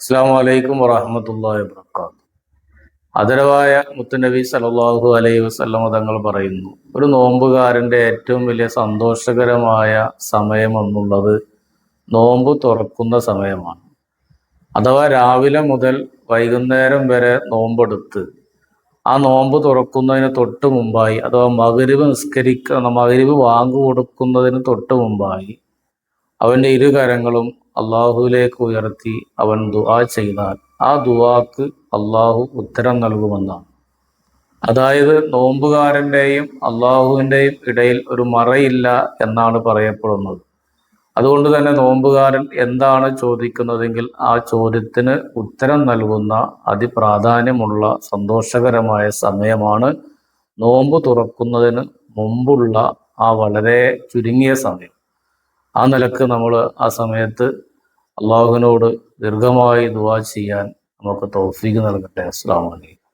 അസ്സലാമു അലൈക്കും വറഹ്മത്തുള്ളാഹി വബറകാതുഹു. ആദരവായ മുത്തുനബി സല്ലല്ലാഹു അലൈഹി വസല്ലം തങ്ങൾ പറയുന്നു, ഒരു നോമ്പുകാരൻ്റെ ഏറ്റവും വലിയ സന്തോഷകരമായ സമയം എന്നുള്ളത് നോമ്പ് തുറക്കുന്ന സമയമാണ്. അഥവാ രാവിലെ മുതൽ വൈകുന്നേരം വരെ നോമ്പെടുത്ത് ആ നോമ്പ് തുറക്കുന്നതിന് തൊട്ട് മുമ്പായി, അഥവാ മഗ്‌രിബ് വാങ്ക് കൊടുക്കുന്നതിന് തൊട്ട് മുമ്പായി അവൻ്റെ ഇരുകരങ്ങളും അള്ളാഹുവിലേക്ക് ഉയർത്തി അവൻ ദുആ ചെയ്താൽ ആ ദുആക്ക് അള്ളാഹു ഉത്തരം നൽകുമെന്നാണ്. അതായത് നോമ്പുകാരൻ്റെയും അള്ളാഹുവിൻ്റെയും ഇടയിൽ ഒരു മറയില്ല എന്നാണ് പറയപ്പെടുന്നത്. അതുകൊണ്ട് തന്നെ നോമ്പുകാരൻ എന്താണ് ചോദിക്കുന്നതെങ്കിൽ ആ ചോദ്യത്തിന് ഉത്തരം നൽകുന്ന അതിപ്രാധാന്യമുള്ള സന്തോഷകരമായ സമയമാണ് നോമ്പ് തുറക്കുന്നതിന് മുമ്പുള്ള ആ വളരെ ചുരുങ്ങിയ സമയം. ആ നിലക്ക് നമ്മൾ ആ സമയത്ത് അള്ളാഹുവിനോട് ദീർഘമായി ദുആ ചെയ്യാൻ നമുക്ക് തൗഫീഖ് നൽകട്ടെ. അസ്സലാമു അലൈക്കും.